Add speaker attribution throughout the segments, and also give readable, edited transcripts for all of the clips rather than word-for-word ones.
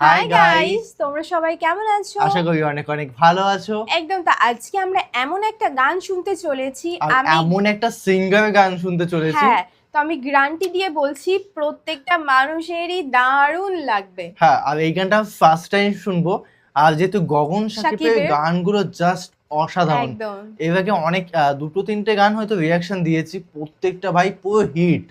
Speaker 1: Hi guys, তোমরা সবাই কেমন আছো?
Speaker 2: আশা করি অনেক অনেক ভালো আছো।
Speaker 1: একদম। তা আজকে আমরা এমন একটা গান শুনতে চলেছি,
Speaker 2: আর এমন একটা সিঙ্গার গান শুনতে চলেছি।
Speaker 1: হ্যাঁ, তো আমি গ্যারান্টি দিয়ে বলছি প্রত্যেকটা মানুষেরই দারুণ লাগবে।
Speaker 2: হ্যাঁ, আর এই গানটা ফার্স্ট টাইম শুনবো। আর যেহেতু গগন শাকিবের
Speaker 1: শাকিবের
Speaker 2: গানগুলো জাস্ট অসাধারণ।
Speaker 1: একদম।
Speaker 2: এর আগে অনেক দুটো তিনটে গান হয়তো রিয়াকশন দিয়েছি, প্রত্যেকটা ভাই পুরো হিট।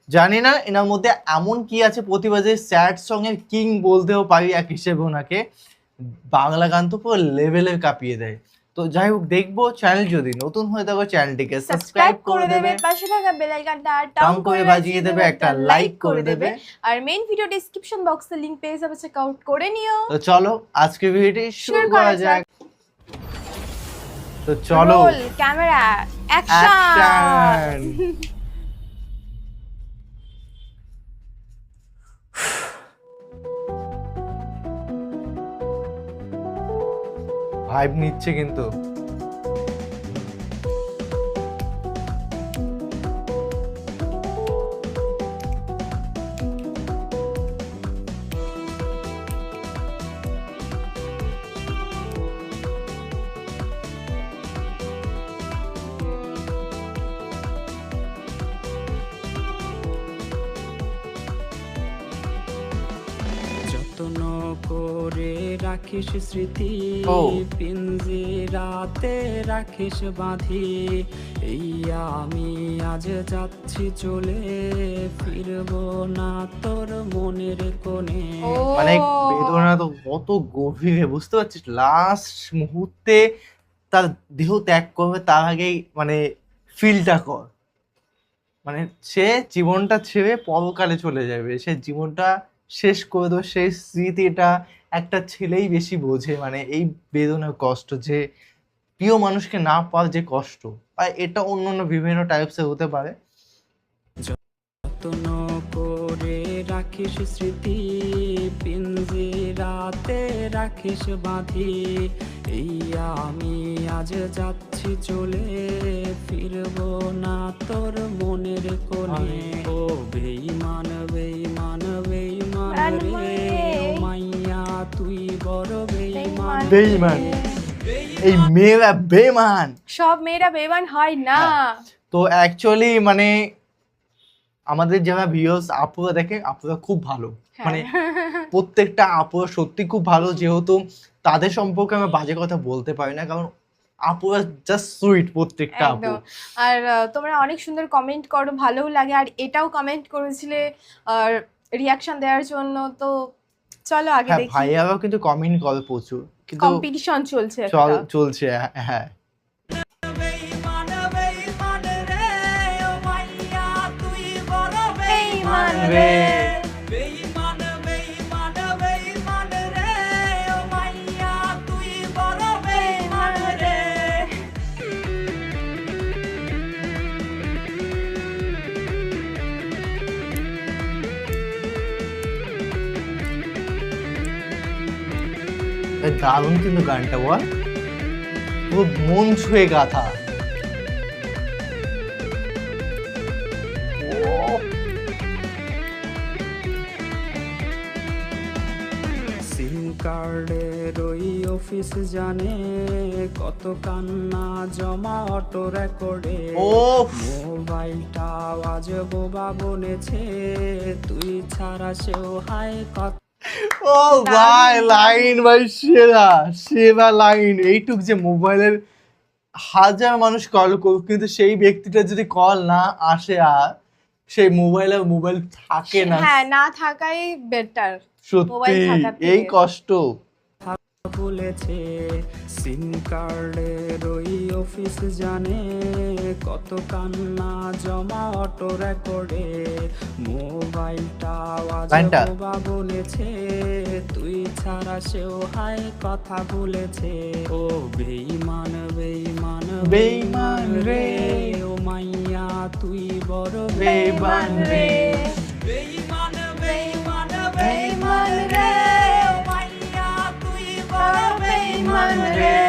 Speaker 2: জানি না এনার মধ্যে এমন কি আছে, প্রতিবাদে স্যাড সং এর কিং বলতেও পারি এক হিসেবে ওনাকে। বাংলা গান তো পুরো লেভেলের কাঁপিয়ে দেয়। তো যাই হোক, দেখবো। চ্যানেল যদি নতুন হয়ে থাকো চ্যানেলটিকে
Speaker 1: সাবস্ক্রাইব করে দেবে, পাশে থাকা বেল আইকনটা
Speaker 2: টাং করে বাজিয়ে দেবে, একটা লাইক করে দেবে।
Speaker 1: আর মেইন ভিডিও ডেসক্রিপশন বক্সে লিংক পেয়ে যাবে, চেক আউট করে নিও।
Speaker 2: তো চলো আজকে ভিডিওটি শুরু করা যাক। তো চলো,
Speaker 1: রোল ক্যামেরা অ্যাকশন।
Speaker 2: ভাইব নিচ্ছে কিন্তু।
Speaker 3: যত্ন করে রাখিস স্মৃতি,
Speaker 2: ও।
Speaker 3: পিঞ্জিরাতে রাখিস বাঁধি। এই আমি আজ যাচ্ছি চলে, ফিরবো না তোর মনের কোণে।
Speaker 2: মানে বেদনা তো কত গভীরে, বুঝতে পারছিস? লাস্ট মুহূর্তে তার দেহ ত্যাগ করবে, তার আগেই মানে ফিলটা কর। মানে সে জীবনটা ছেড়ে পরকালে চলে যাবে, সে জীবনটা শেষ করে দেবে। সেই স্মৃতিটা একটা ছেলেই বেশি বোঝে। মানে এই বেদনার কষ্ট, যে প্রিয় মানুষকে না পাওয়ার যে কষ্ট, আর এটা অন্য অন্য বিভিন্ন টাইপসের হতে পারে।
Speaker 3: যত্ন করে রাখিস স্মৃতি, পিঞ্জিরাতে রাখিস বাঁধি। এই আমি আজ যাচ্ছি চলে, ফিরবো না তোর মনের কোণে। ও বেঈমান বেঈমান বেঈমান রে, ও মাইয়া তুই বড় বেঈমান।
Speaker 2: বেঈমান, এই মেয়েরা বেমান।
Speaker 1: সব মেয়েরা বেমান হয় না।
Speaker 2: তো অ্যাকচুয়ালি মানে আমাদের যারা ভিউয়ার্স আপুরা দেখে, আপুরা খুব ভালো। মানে প্রত্যেকটা আপুরা সত্যি খুব ভালো, যেহেতু তাদের সম্পর্কে আমি বাজে কথা বলতে পারি না, কারণ আপুরা জাস্ট সুইট প্রত্যেকটা আপু।
Speaker 1: একদম। আর তোমরা অনেক সুন্দর কমেন্ট করো, ভালোও লাগে। আর এটাও কমেন্ট করেছিলে রিয়াকশন দেওয়ার জন্য। তো চলো আগে
Speaker 2: হ্যাঁ,
Speaker 1: দেখি।
Speaker 2: ভাইয়ারাও কিন্তু কমেন্ট করে প্রচুর, কিন্তু
Speaker 1: কম্পিটিশন চলছে একটা।
Speaker 2: চলছে। হ্যাঁ,
Speaker 3: বেঈমান বেঈমান রে, ও মাইয়া তুই বড় বেঈমান
Speaker 1: বেঈমান
Speaker 3: রে।
Speaker 1: রে।
Speaker 3: বেঈমান বেঈমান বেঈমান রে, ও মাইয়া তুই বড় বেঈমান রে।
Speaker 2: দারুণ কিন্তু গানটা, বল পুরো মন ছুঁয়ে গাথা।
Speaker 3: সিম কার্ডের ওই অফিস জানে, কত কান্না জমা অটো রেকর্ডে।
Speaker 2: ওফ।
Speaker 3: মোবাইলটা আজ বোবা বনেছে, তুই ছাড়া সেও হাই কথা।
Speaker 2: ও ভাই, লাইন ভাই সেরা সেরা লাইন। এইটুক যে মোবাইলের হাজার মানুষ কল করুক, কিন্তু সেই ব্যক্তিটা যদি কল না আসে, আর সেই মোবাইল থাকে না।
Speaker 1: হ্যাঁ, না থাকাই বেটার। মোবাইল
Speaker 2: সত্যি
Speaker 1: থাকার থেকে।
Speaker 2: এই কষ্ট।
Speaker 3: বলেছে সিম কার্ডের ওই অফিস জানে, কত কান্না জমা অটো রেকর্ডে। মোবাইলটা আজ
Speaker 2: লাইনটা।
Speaker 3: বোবা বলেছে, তুই ছাড়া সেও হাই কথা বলেছে। ও বেঈমান বেঈমান
Speaker 2: বেঈমান রে,
Speaker 3: ও মাইয়া তুই বড়
Speaker 1: বেঈমান রে।
Speaker 3: বেঈমান বেঈমান
Speaker 1: বেঈমান রে।
Speaker 3: ও মাইয়া তুই বড়
Speaker 1: বেঈমান রে।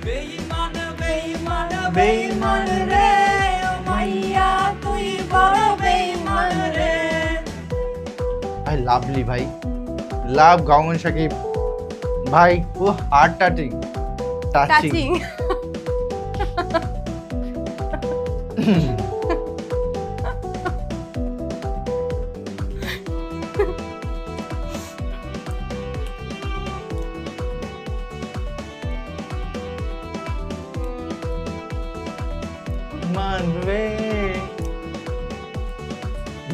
Speaker 3: বেঈমান বেঈমান
Speaker 1: বেঈমান রে। ও মাইয়া তুই বড় বেঈমান রে।
Speaker 2: ভাই লাভলি, ভাই লাভ গগন শাকিব ভাই, ও হার্ট টাচিং
Speaker 1: টাচিং।
Speaker 2: মানবে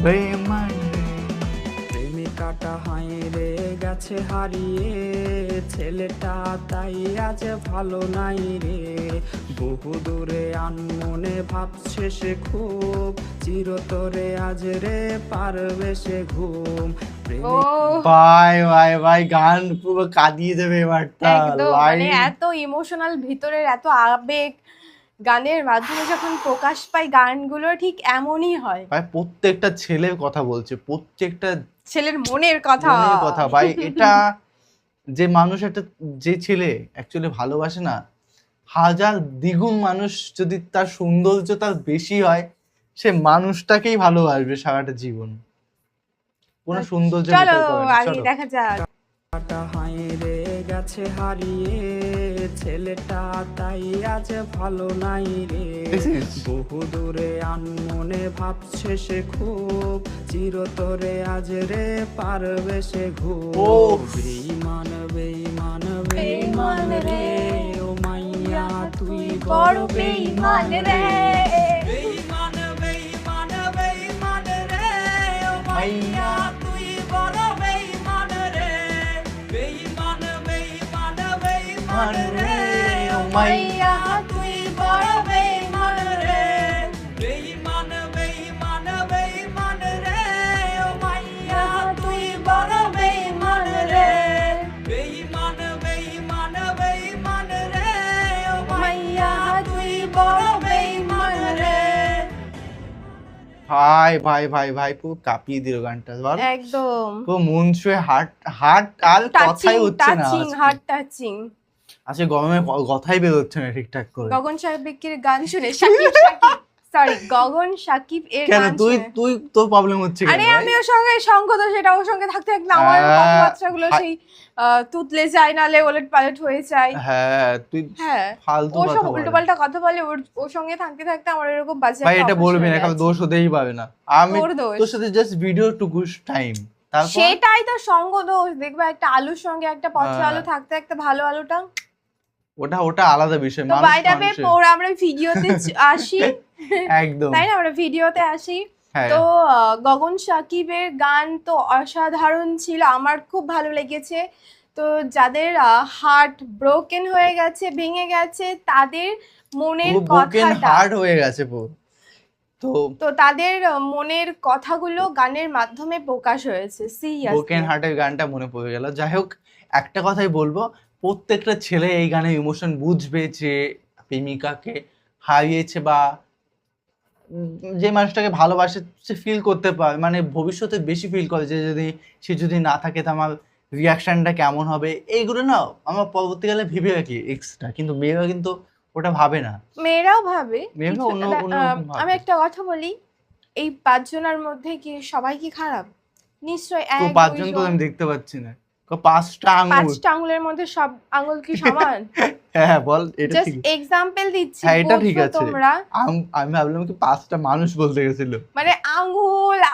Speaker 2: বেমান রে।
Speaker 3: প্রেমিকাটা হাইরে গেছে হারিয়ে, ছেলেটা তাই আজ ভালো নাই রে। বহু দূরে আনমনে ভাবছে সে খুব, চিরতরে আজ রে পারবে সে ঘুম।
Speaker 1: ও
Speaker 2: ভাই ভাই ভাই, গান পুরো কাঁদিয়ে দেবে এবারটা।
Speaker 1: একদম, মানে
Speaker 2: লাইন
Speaker 1: এত ইমোশনাল, ভিতরের এত আবেগ গানের মাধ্যমে যখন প্রকাশ পায়, গানগুলো ঠিক এমনই হয়।
Speaker 2: ভাই প্রত্যেকটা ছেলের কথা বলছে, প্রত্যেকটা
Speaker 1: ছেলের মনের কথা।
Speaker 2: মনের কথা ভাই। এটা যে মানুষ, একটা যে ছেলে অ্যাকচুয়ালি ভালোবাসে না, হাজার দ্বিগুণ মানুষ যদি তার সৌন্দর্য তার বেশি হয়, সে মানুষটাকেই ভালোবাসবে সারাটা জীবন, কোনো সৌন্দর্য
Speaker 1: চলো
Speaker 2: matter করে না।
Speaker 1: আগে
Speaker 2: চলো।
Speaker 1: দেখা যাক।
Speaker 3: ছেলেটা হাইরে গেছে হারিয়ে, ছেলেটা তাই আজ ভালো নাই রে।
Speaker 2: This is-
Speaker 3: বহু দূরে আনমনে ভাবছে সে খুব, চিরতরে আজ রে পারবে সে ঘুম।
Speaker 2: ও।
Speaker 3: বেঈমান বেঈমান বেঈমান রে, ও মাইয়া তুই
Speaker 1: বড় বেঈমান রে।
Speaker 3: বেঈমান বেঈমান বেঈমান রে, ও মাইয়া তুই বড় বেঈমান রে। বেঈমান বেঈমান বেঈমান রে, ও মাইয়া তুই বড় বেঈমান রে। বেঈমান বেঈমান বেঈমান রে, ও মাইয়া তুই বড় বেঈমান রে। বেঈমান বেঈমান বেঈমান রে, ও মাইয়া তুই বড় বেঈমান রে।
Speaker 2: ভাই ভাই ভাই ভাই, পুরো কাঁপিয়ে দিল গানটা বল।
Speaker 1: একদম
Speaker 2: পুরো মন ছুঁয়ে হার্ট হার্ট আর কথাই
Speaker 1: টাচিং,
Speaker 2: হচ্ছে না
Speaker 1: টাচিং, হার্ট টাচিং।
Speaker 2: আজকে গরমে কথাই বেরোচ্ছে না ঠিকঠাক করে।
Speaker 1: গগন সাকিবের গান শুনে, সরি গগন সাকিব এর
Speaker 2: কেন
Speaker 1: গান
Speaker 2: তুই
Speaker 1: শুনে।
Speaker 2: তুই তোর প্রবলেম হচ্ছে কেন
Speaker 1: আরে
Speaker 2: ভাই?
Speaker 1: আমি ওর সঙ্গে সঙ্গ তো সেটা, ওর সঙ্গে থাকতে থাকতে আমার কথাবার্তাগুলো সেই তুতলে যায়, নালে ওলট পালট হয়ে যায়।
Speaker 2: হ্যাঁ তুই
Speaker 1: হ্যাঁ,
Speaker 2: ফালতু
Speaker 1: ও
Speaker 2: কথা
Speaker 1: সব
Speaker 2: বল।
Speaker 1: উল্টো পাল্টা কথা বলে, ওর সঙ্গে থাকতে থাকতে আমার এরকম বাজে
Speaker 2: ভাই
Speaker 1: একটা
Speaker 2: এটা
Speaker 1: অভ্যাস
Speaker 2: বলবি
Speaker 1: হয়ে
Speaker 2: না, কারণ
Speaker 1: গেছে।
Speaker 2: দোষ হতেই পারে না। আমি
Speaker 1: তোর দোষ।
Speaker 2: তোর সাথে জাস্ট ভিডিও টুকু টাইম, তারপর
Speaker 1: সেটাই তো সঙ্গ দোষ। দেখবে একটা আলুর সঙ্গে একটা পচা
Speaker 2: হ্যাঁ।
Speaker 1: আলু থাকতে থাকতে ভালো আলুটা।
Speaker 2: ওটা ওটা আলাদা বিষয়।
Speaker 1: তো
Speaker 2: মানুষ
Speaker 1: বাইরে
Speaker 2: মানুষের।
Speaker 1: ওরা আমরা ভিডিওতে আসি,
Speaker 2: একদম
Speaker 1: তাই না, আমরা ভিডিওতে আসি।
Speaker 2: হ্যাঁ
Speaker 1: তো গগন সাকিবের গান তো অসাধারণ ছিল, আমার খুব ভালো লেগেছে। তো যাদের হার্ট ব্রোকেন হয়ে গেছে, ভেঙে গেছে, তাদের মনের
Speaker 2: ব্রোকেন
Speaker 1: কথাটা,
Speaker 2: হার্ট হয়ে গেছে পুরো। তো
Speaker 1: তো তাদের মনের কথাগুলো গানের মাধ্যমে প্রকাশ হয়েছে।
Speaker 2: ব্রোকেন
Speaker 1: সিরিয়াসলি
Speaker 2: হার্টের গানটা মনে পড়ে গেল। যাই হোক, একটা কথাই বলবো, প্রত্যেকটা ছেলে এই গানের ইমোশন বুঝবে, যে প্রেমিকাকে হারিয়েছে বা যে মানুষটাকে ভালোবাসে সে ফিল করতে পারে, মানে ভবিষ্যতে বেশি ফিল করে যে যদি সে যদি না থাকে তো আমার রিয়াকশনটা কেমন হবে। এইগুলো না আমরা পরবর্তীকালে ভেবে রাখি এক্সট্রা, কিন্তু মেয়েরা কিন্তু ওটা ভাবে না।
Speaker 1: মেয়েরাও ভাবে
Speaker 2: মেয়েরা
Speaker 1: কিছু-
Speaker 2: অন্যরকম ভাবে।
Speaker 1: আমি একটা কথা বলি, এই 5 জনের মধ্যে কি সবাই কি খারাপ? নিশ্চয়
Speaker 2: তো
Speaker 1: 1
Speaker 2: পাঁচজন
Speaker 1: 2
Speaker 2: তো
Speaker 1: জন।
Speaker 2: আমি দেখতে পাচ্ছি না, 5টা আঙুল।
Speaker 1: 5টা আঙুলের মধ্যে সব আঙুল কি সমান?
Speaker 2: হ্যাঁ বল, এটা
Speaker 1: জাস্ট
Speaker 2: ঠিক।
Speaker 1: এক্সাম্পল দিচ্ছি,
Speaker 2: হ্যাঁ এটা ঠিক
Speaker 1: বোঝো
Speaker 2: আছে।
Speaker 1: তোমরা।
Speaker 2: আমি ভাবলাম কি 5টা মানুষ বলতে গেছিল।
Speaker 1: মানে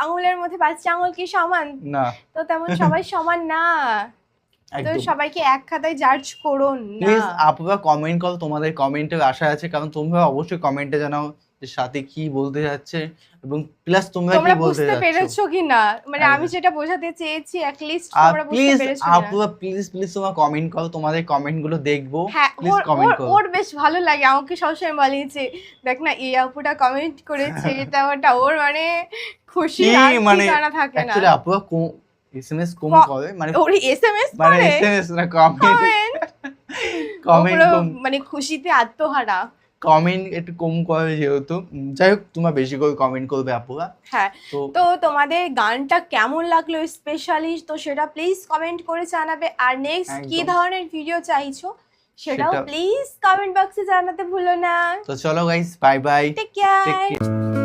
Speaker 1: আঙুলের মধ্যে 5টা আঙুল কি সমান?
Speaker 2: না
Speaker 1: তো তেমন সবাই সমান না। তো
Speaker 2: একদম।
Speaker 1: সবাইকে এক খাতায় জাজ করো
Speaker 2: প্লিজ
Speaker 1: না।
Speaker 2: আপনারা কমেন্ট করো, তোমাদের কমেন্টের আশা আছে, কারণ তোমরা অবশ্যই কমেন্টে জানাও যে সাথে কি বলতে যাচ্ছে, এবং প্লাস তোমরা কি
Speaker 1: তোমরা
Speaker 2: বলতে
Speaker 1: বুঝতে
Speaker 2: যাচ্ছ।
Speaker 1: পেরেছো কিনা, মানে
Speaker 2: হ্যাঁ।
Speaker 1: আমি যেটা বোঝাতে চেয়েছি at least
Speaker 2: আর
Speaker 1: তোমরা বুঝতে
Speaker 2: প্লিজ
Speaker 1: পেরেছো কিনা।
Speaker 2: আপনারা প্লিজ তোমরা কমেন্ট করো, তোমাদের কমেন্ট গুলো দেখবো।
Speaker 1: হ্যাঁ,
Speaker 2: প্লিজ কমেন্ট করো।
Speaker 1: ওর বেশ ভালো লাগে, আমাকে সবসময় বলে যে দেখ না এই আপুটা কমেন্ট করেছে, এটা ওটা, ওর মানে খুশি
Speaker 2: কি
Speaker 1: আর
Speaker 2: মানে
Speaker 1: ঠিকানা থাকে না।
Speaker 2: অ্যাকচুয়ালি আপনারা এসএমএস কম করে, মানে
Speaker 1: ওর এসএমএস
Speaker 2: মানে
Speaker 1: করে
Speaker 2: এসএমএস না কমেন্ট
Speaker 1: কমেন্ট,
Speaker 2: কমেন্ট
Speaker 1: মানে খুশিতে আত্মহারা।
Speaker 2: কমেন্ট একটু কম করে যেহেতু। যাই হোক, তোমরা বেশি করে কমেন্ট করবে আপুরা।
Speaker 1: হ্যাঁ,
Speaker 2: তো
Speaker 1: তো তোমাদের গানটা কেমন লাগলো স্পেশালি, তো সেটা প্লিজ কমেন্ট করে জানাবে। আর নেক্সট কি
Speaker 2: একদম।
Speaker 1: ধরনের ভিডিও চাইছো সেটাও
Speaker 2: সেটা-
Speaker 1: প্লিজ কমেন্ট বক্সে জানাতে ভুলো না।
Speaker 2: চলো guys, bye bye,
Speaker 1: take care.
Speaker 2: Take care.